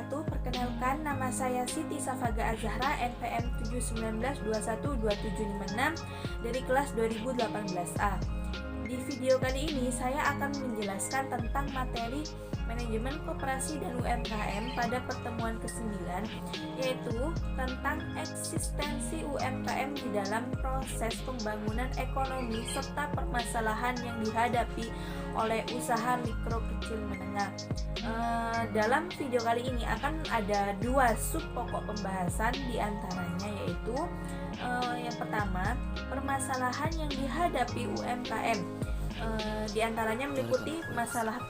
wabarakatuh. Perkenalkan, nama saya Siti Safaga Azahra, NPM 719212756 dari kelas 2018A. Di video kali ini saya akan menjelaskan tentang materi manajemen koperasi dan UMKM pada pertemuan ke-9, yaitu tentang eksistensi UMKM di dalam proses pembangunan ekonomi serta permasalahan yang dihadapi oleh usaha mikro kecil menengah. Dalam video kali ini akan ada dua sub pokok pembahasan, diantaranya yaitu yang pertama, permasalahan yang dihadapi UMKM. Di antaranya meliputi masalah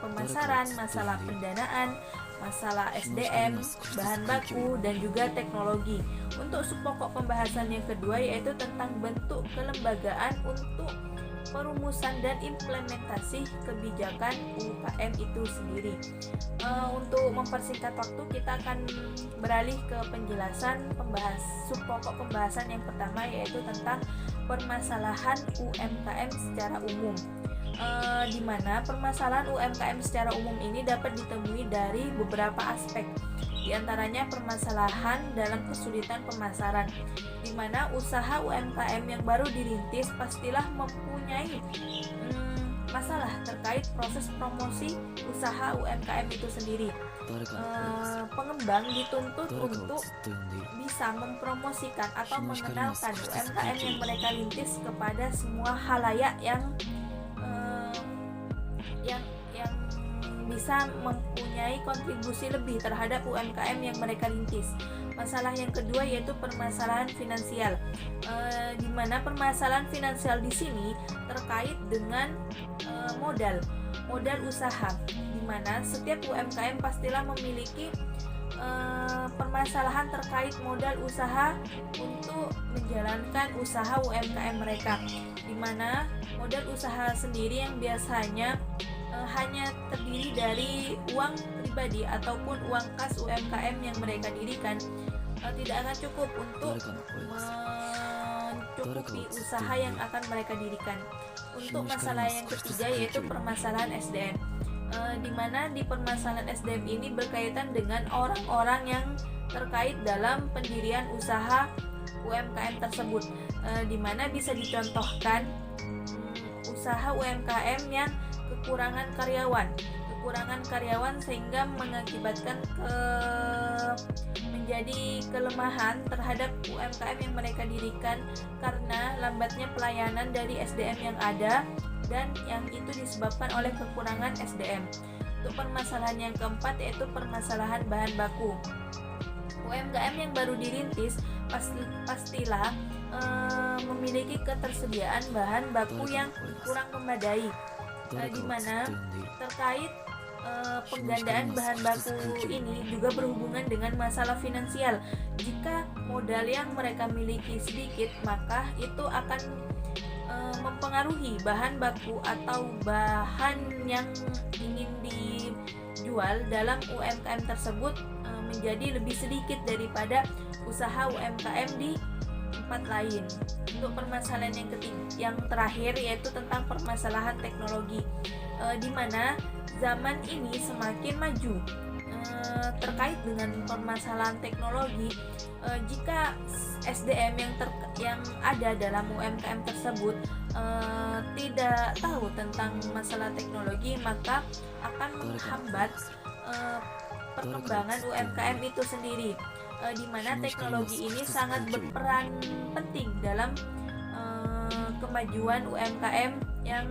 pemasaran, masalah pendanaan, masalah SDM, bahan baku, dan juga teknologi. Untuk sub pokok pembahasan yang kedua yaitu tentang bentuk kelembagaan untuk perumusan dan implementasi kebijakan UKM itu sendiri. Untuk mempersingkat waktu, kita akan beralih ke penjelasan sub pokok pembahasan yang pertama, yaitu tentang permasalahan UMKM secara umum. Di mana permasalahan UMKM secara umum ini dapat ditemui dari beberapa aspek. Di antaranya permasalahan dalam kesulitan pemasaran, di mana usaha UMKM yang baru dirintis pastilah mempunyai masalah terkait proses promosi usaha UMKM itu sendiri. Pengembang dituntut untuk bisa mempromosikan atau mengenalkan UMKM yang mereka rintis kepada semua khalayak yang bisa mempunyai kontribusi lebih terhadap UMKM yang mereka rintis. Masalah yang kedua yaitu permasalahan finansial, di mana permasalahan finansial di sini terkait dengan modal usaha, di mana setiap UMKM pastilah memiliki permasalahan terkait modal usaha untuk menjalankan usaha UMKM mereka, di mana modal usaha sendiri yang biasanya hanya terdiri dari uang pribadi ataupun uang kas UMKM yang mereka dirikan, tidak akan cukup untuk mencukupi usaha yang akan mereka dirikan. Untuk masalah yang ketiga yaitu permasalahan SDM, di mana di permasalahan SDM ini berkaitan dengan orang-orang yang terkait dalam pendirian usaha UMKM tersebut, di mana bisa dicontohkan usaha UMKM yang kekurangan karyawan sehingga mengakibatkan menjadi kelemahan terhadap UMKM yang mereka dirikan karena lambatnya pelayanan dari SDM yang ada, dan yang itu disebabkan oleh kekurangan SDM. Untuk permasalahan yang keempat yaitu permasalahan bahan baku. UMKM yang baru dirintis pastilah memiliki ketersediaan bahan baku yang kurang memadai, di mana terkait penggandaan bahan baku ini juga berhubungan dengan masalah finansial. Jika modal yang mereka miliki sedikit, maka itu akan mempengaruhi bahan baku atau bahan yang ingin dijual dalam UMKM tersebut menjadi lebih sedikit daripada usaha UMKM di tempat lain. Untuk permasalahan yang terakhir yaitu tentang permasalahan teknologi, di mana zaman ini semakin maju. Terkait dengan permasalahan teknologi, jika SDM yang ada dalam UMKM tersebut tidak tahu tentang masalah teknologi, maka akan menghambat perkembangan UMKM itu sendiri, di mana teknologi ini sangat berperan penting dalam kemajuan UMKM yang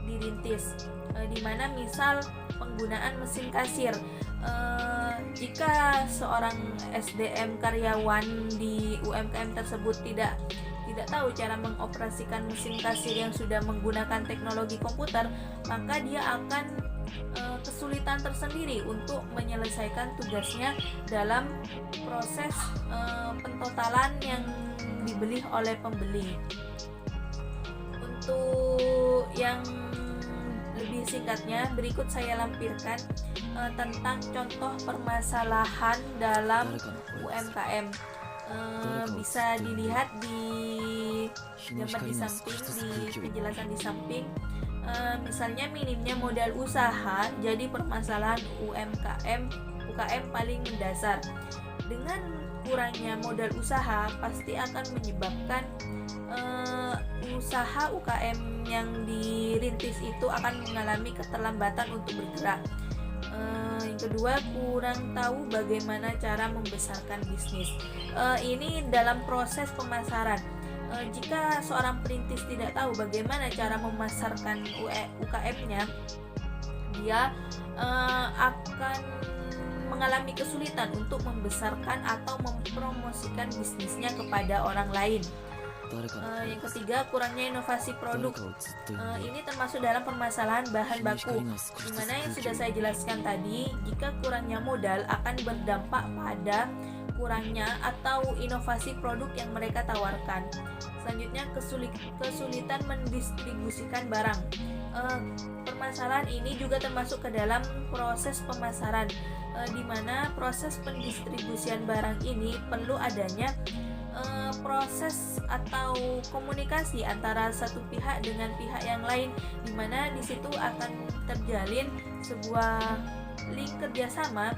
dirintis, di mana misal penggunaan mesin kasir. Jika seorang SDM karyawan di UMKM tersebut tidak tahu cara mengoperasikan mesin kasir yang sudah menggunakan teknologi komputer, maka dia akan kesulitan tersendiri untuk menyelesaikan tugasnya dalam proses pentotalan yang dibeli oleh pembeli. Untuk yang lebih singkatnya, berikut saya lampirkan tentang contoh permasalahan dalam UMKM. Bisa dilihat di gambar di samping, di penjelasan di samping. Misalnya minimnya modal usaha jadi permasalahan UKM paling mendasar. Dengan kurangnya modal usaha pasti akan menyebabkan usaha UKM yang dirintis itu akan mengalami keterlambatan untuk bergerak. Yang kedua, kurang tahu bagaimana cara membesarkan bisnis. Ini dalam proses pemasaran. Jika seorang perintis tidak tahu bagaimana cara memasarkan UKM-nya, dia akan mengalami kesulitan untuk membesarkan atau mempromosikan bisnisnya kepada orang lain. Yang ketiga, kurangnya inovasi produk. Ini termasuk dalam permasalahan bahan baku, dimana yang sudah saya jelaskan tadi, jika kurangnya modal akan berdampak pada kurangnya atau inovasi produk yang mereka tawarkan. Selanjutnya, kesulitan mendistribusikan barang. Permasalahan ini juga termasuk ke dalam proses pemasaran, di mana proses pendistribusian barang ini perlu adanya proses atau komunikasi antara satu pihak dengan pihak yang lain, di mana di situ akan terjalin sebuah link kerjasama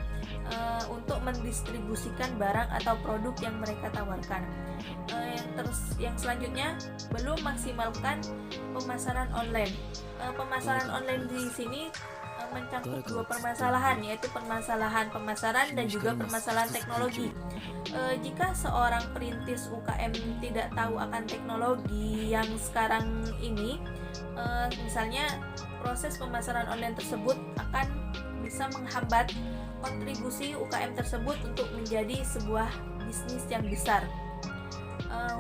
untuk mendistribusikan barang atau produk yang mereka tawarkan. Yang selanjutnya, belum maksimalkan pemasaran online. Pemasaran online di sini mencakup dua permasalahan, yaitu permasalahan pemasaran dan juga permasalahan teknologi. Jika seorang perintis UKM tidak tahu akan teknologi yang sekarang ini, misalnya proses pemasaran online tersebut akan bisa menghambat kontribusi UKM tersebut untuk menjadi sebuah bisnis yang besar.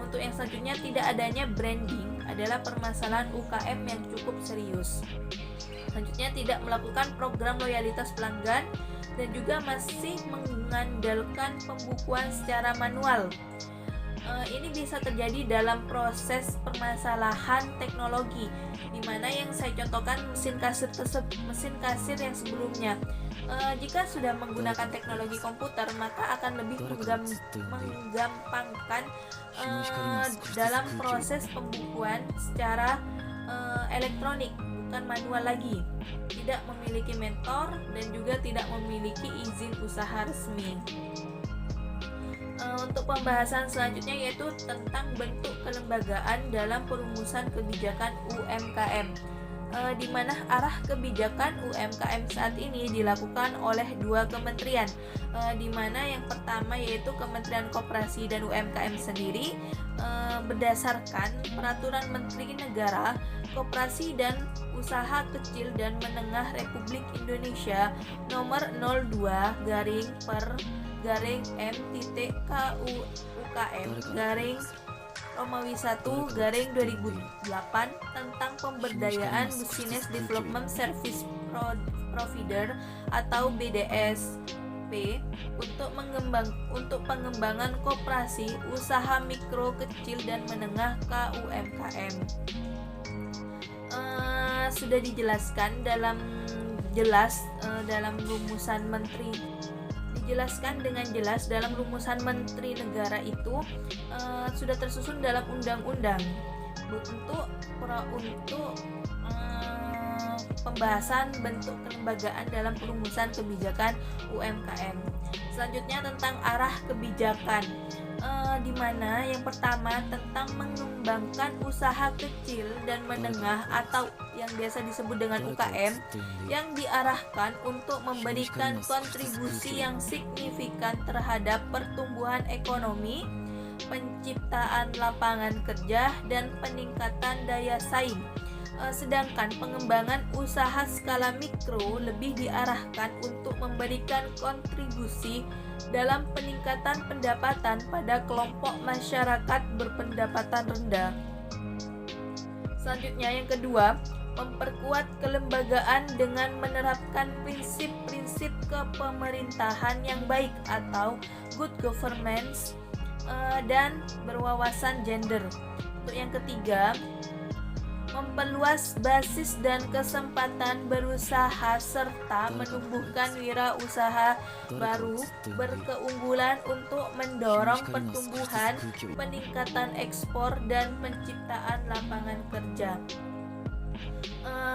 Untuk yang selanjutnya, tidak adanya branding adalah permasalahan UKM yang cukup serius. Selanjutnya, tidak melakukan program loyalitas pelanggan dan juga masih mengandalkan pembukuan secara manual. Ini bisa terjadi dalam proses permasalahan teknologi, di mana yang saya contohkan mesin kasir yang sebelumnya. Jika sudah menggunakan teknologi komputer, maka akan lebih menggampangkan dalam proses pembukuan secara elektronik, bukan manual lagi. Tidak memiliki mentor dan juga tidak memiliki izin usaha resmi. Untuk pembahasan selanjutnya yaitu tentang bentuk kelembagaan dalam perumusan kebijakan UMKM, di mana arah kebijakan UMKM saat ini dilakukan oleh dua kementerian, di mana yang pertama yaitu Kementerian Koperasi dan UMKM sendiri, berdasarkan Peraturan Menteri Negara Koperasi dan Usaha Kecil dan Menengah Republik Indonesia Nomor 02/per/MTK-UKM/Romawi 1/2008 tentang pemberdayaan Business Development Service Provider atau BDSP untuk pengembangan koperasi, usaha mikro, kecil dan menengah (KUMKM). Sudah dijelaskan dalam rumusan menteri. Dijelaskan dengan jelas dalam rumusan Menteri Negara itu sudah tersusun dalam undang-undang untuk pembahasan bentuk kelembagaan dalam perumusan kebijakan UMKM. Selanjutnya tentang arah kebijakan, di mana yang pertama tentang mengembangkan usaha kecil dan menengah atau yang biasa disebut dengan UKM, yang diarahkan untuk memberikan kontribusi yang signifikan terhadap pertumbuhan ekonomi, penciptaan lapangan kerja, dan peningkatan daya saing. Sedangkan pengembangan usaha skala mikro lebih diarahkan untuk memberikan kontribusi dalam peningkatan pendapatan pada kelompok masyarakat berpendapatan rendah. Selanjutnya yang kedua, memperkuat kelembagaan dengan menerapkan prinsip-prinsip kepemerintahan yang baik atau good governance dan berwawasan gender. Untuk yang ketiga, memperluas basis dan kesempatan berusaha serta menumbuhkan wirausaha baru berkeunggulan untuk mendorong pertumbuhan, peningkatan ekspor dan penciptaan lapangan kerja.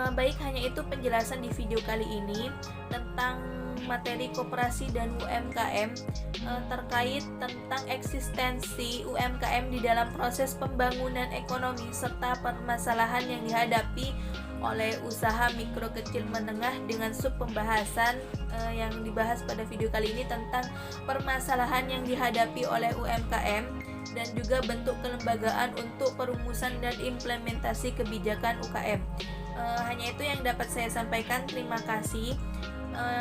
Baik, hanya itu penjelasan di video kali ini tentang materi koperasi dan UMKM terkait tentang eksistensi UMKM di dalam proses pembangunan ekonomi serta permasalahan yang dihadapi oleh usaha mikro kecil menengah, dengan sub pembahasan yang dibahas pada video kali ini tentang permasalahan yang dihadapi oleh UMKM dan juga bentuk kelembagaan untuk perumusan dan implementasi kebijakan UKM. Hanya itu yang dapat saya sampaikan. Terima kasih.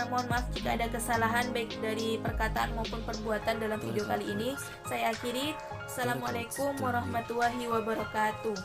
Mohon maaf jika ada kesalahan baik dari perkataan maupun perbuatan dalam video kali ini. Saya akhiri. Assalamualaikum warahmatullahi wabarakatuh.